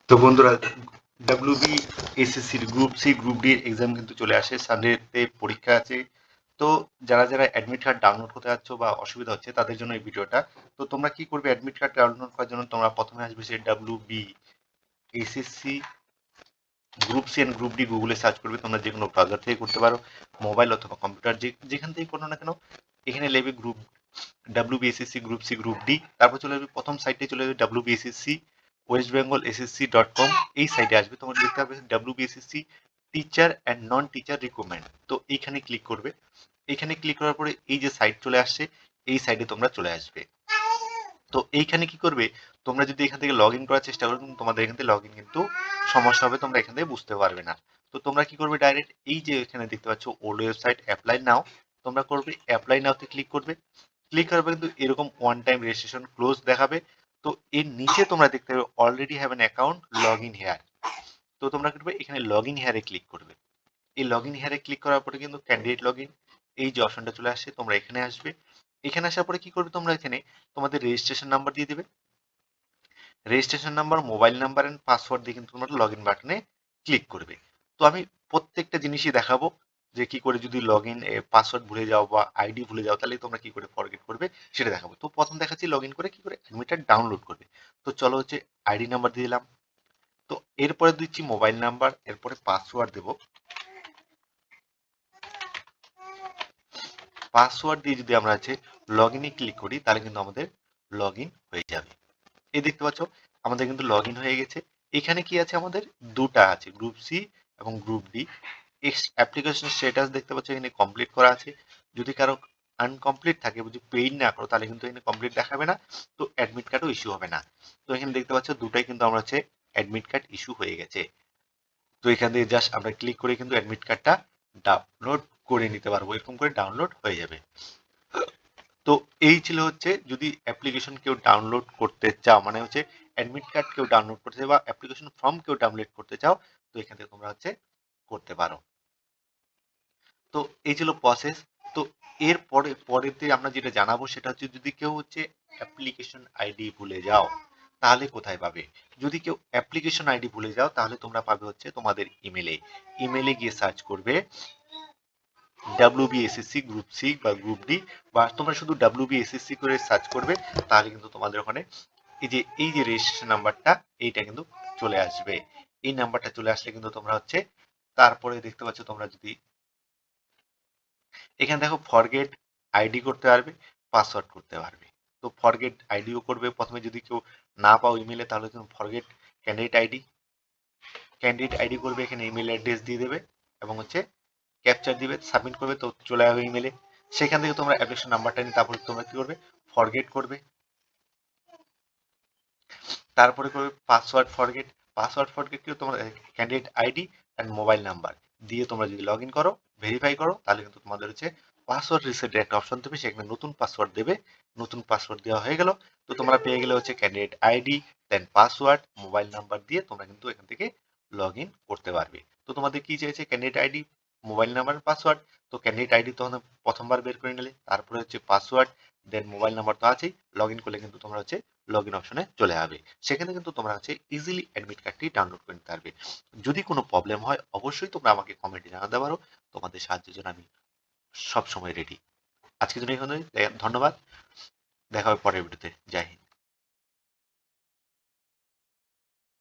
তো বন্ধুরা, ডাব্লিউবি এসএসসির group C group D exam কিন্তু চলে আসে, সানডেতে পরীক্ষা আছে। তো যারা যারা অ্যাডমিট কার্ড ডাউনলোড করতে যাচ্ছ বা অসুবিধা হচ্ছে তাদের জন্য এই ভিডিওটা। তো তোমরা কি করবে, অ্যাডমিট কার্ড ডাউনলোড করার জন্য তোমরা প্রথমে আসবে সেই WB SSC group C and group D গুগলে সার্চ করবে। তোমরা যে কোনো ব্রাউজার থেকে করতে পারো, মোবাইল অথবা কম্পিউটার, যেখান থেকে করো না কেন। এখানে লেবে group WBSSC group C group D, তারপর চলে যাবে প্রথম সাইটে, চলে যাবে ডাব্লিউবিএসএসসি ওয়েস্ট বেঙ্গল এসএসসি.com। এই সাইটে আসবে, তোমার দেখতে হবে WBSSC teacher and non teacher recruitment. তো এইখানে ক্লিক করবে। এইখানে ক্লিক করার পরে এই যে সাইট চলে আসছে, এই সাইটে তোমরা চলে আসবে। তো এইখানে কি করবে, তোমরা যদি এখান থেকে লগ ইন করার চেষ্টা করো, কিন্তু তোমাদের এখান থেকে লগ ইন কিন্তু সমস্যা হবে, তোমরা এখান থেকে বুঝতে পারবে না। তো তোমরা কি করবে, ডাইরেক্ট এই যে এখানে দেখতে পাচ্ছ ওল্ড ওয়েবসাইট অ্যাপ্লাই নাও, তোমরা করবে অ্যাপ্লাই নাওতে ক্লিক করবে। ক্লিক করার পর কিন্তু এরকম ওয়ান টাইম রেজিস্ট্রেশন ক্লোজ দেখাবে। তো এর নিচে তোমরা দেখতে পাবে already have an account, log in here. তো তোমরা করবে এখানে লগ ইন হেয়ারে ক্লিক করবে। এই লগ ইন হেয়ারে ক্লিক করার পরে কিন্তু ক্যান্ডিডেট লগ ইন এই যে অপশনটা চলে আসছে, তোমরা এখানে আসবে। এখানে আসার পরে কি করবে, তোমরা এখানে তোমাদের রেজিস্ট্রেশন নাম্বার দিয়ে দেবে। Registration number, mobile number and password দিয়ে কিন্তু তোমরা লগ ইন বাটনে ক্লিক করবে। তো আমি প্রত্যেকটা জিনিসই দেখাবো, যে কি করে যদি লগ ইন পাসওয়ার্ড ভুলে যাও বা আইডি ভুলে যাও তাহলে তোমরা কি করে ফরগেট করবে সেটা দেখাবো। তো প্রথম দেখাচ্ছি লগ ইন করে কি করে অ্যাডমিট কার্ড ডাউনলোড করবে। তো চলো হচ্ছে আইডি নাম্বার দিয়ে দিলাম। তো এরপরে দিচ্ছি মোবাইল নাম্বার, এরপরে পাসওয়ার্ড দেবো। পাসওয়ার্ড দিয়ে যদি আমরা হচ্ছে লগ ইনে ক্লিক করি তাহলে কিন্তু আমাদের লগ ইন হয়ে যাবে। এই দেখতে পাচ্ছ আমাদের কিন্তু লগ ইন হয়ে গেছে। এখানে কি আছে, আমাদের দুটা আছে, গ্রুপ সি এবং গ্রুপ ডি। অ্যাপ্লিকেশন স্ট্যাটাস দেখতে পাচ্ছ এখানে কমপ্লিট করা আছে। যদি কারো আনকমপ্লিট থাকে, যদি পেইড না করো তাহলে কিন্তু এখানে কমপ্লিট দেখাবে না, তো অ্যাডমিট কার্ডও ইস্যু হবে না। তো এখানে দেখতে পাচ্ছ দুটাই কিন্তু আমরা হচ্ছে অ্যাডমিট কার্ড ইস্যু হয়ে গেছে। তো এখান থেকে জাস্ট আমরা ক্লিক করে কিন্তু অ্যাডমিট কার্ডটা ডাউনলোড করে নিতে পারবো, এরকম করে ডাউনলোড হয়ে যাবে। তো এই ছিল হচ্ছে, যদি অ্যাপ্লিকেশন কেউ ডাউনলোড করতে চাও, মানে হচ্ছে অ্যাডমিট কার্ড কেউ ডাউনলোড করতে চাও বা অ্যাপ্লিকেশন ফর্ম কেউ ডাউনলোড করতে চাও, তো এখান থেকে তোমরা হচ্ছে করতে পারো। তো এই ছিল প্রসেস। তো এর পরেতে আমরা যেটা জানাবো সেটা হচ্ছে, যদি কেউ হচ্ছে অ্যাপ্লিকেশন আইডি ভুলে যাও তাহলে কোথায় পাবে। যদি কেউ অ্যাপ্লিকেশন আইডি ভুলে যাও তাহলে তোমরা পাবে হচ্ছে তোমাদের ইমেলে গিয়ে সার্চ করবে ডাব্লিউবিএসএসসি গ্রুপ সি বা গ্রুপ ডি, বা তোমরা শুধু ডাব্লিউবিএসএসসি করে সার্চ করবে, তাহলে কিন্তু তোমাদের ওখানে এই যে রেজিস্ট্রেশন নাম্বারটা এইটা কিন্তু চলে আসবে। এই নাম্বারটা চলে আসলে কিন্তু তোমরা হচ্ছে, তারপরে দেখতে পাচ্ছ তোমরা যদি এখানে দেখো ফরগেট আইডি করতে পারবে, পাসওয়ার্ড করতে পারবে। তো ফরগেট আইডিও করবে প্রথমে, যদি কেউ না পাও ইমেলে তাহলে তুমি ফরগেট ক্যান্ডিডেট আইডি করবে, এখানে ইমেল অ্যাড্রেস দিয়ে দেবে এবং হচ্ছে ক্যাপচার দিবে, সাবমিট করবে, তো চলে আসবে ইমেলে। সেখান থেকে তোমরা অ্যাপ্লিকেশন নাম্বারটা নিয়ে তারপরে তোমরা কি করবে, ফরগেট করবে। তারপরে করবে পাসওয়ার্ড ফরগেট কি, তোমার candidate ID and mobile number দিয়ে তোমরা যদি লগ ইন করো, ভেরিফাই করো, তাহলে কিন্তু তোমাদের হচ্ছে পাসওয়ার্ড রিসেটের একটা অপশন দেবে, সেখানে নতুন পাসওয়ার্ড দেবে। নতুন পাসওয়ার্ড দেওয়া হয়ে গেল। তো তোমরা পেয়ে গেলে হচ্ছে ক্যান্ডিডেট আইডি, দেন পাসওয়ার্ড, মোবাইল নাম্বার দিয়ে তোমরা কিন্তু এখান থেকে লগ ইন করতে পারবে। তো তোমাদের কি চাইছে, candidate ID, mobile number, password. তো ক্যান্ডিডেট আইডি তখন প্রথমবার বের করে নিলে, তারপরে হচ্ছে পাসওয়ার্ড, দেন মোবাইল নাম্বার তো আছেই। লগ ইন করলে কিন্তু তোমরা হচ্ছে লগ ইন অপশনে চলে যাবে। সেখানে কিন্তু তোমরা হচ্ছে ইজিলি অ্যাডমিট কার্ডটি ডাউনলোড করে নিতে পারবে। যদি কোনো প্রবলেম হয় অবশ্যই তোমরা আমাকে কমেন্টে জানাতে পারো, তোমাদের সাহায্যের জন্য আমি সবসময় রেডি। আজকের জন্য এখানে ধন্যবাদ, দেখা হবে পরের ভিডিওতে। জয় হিন্দ।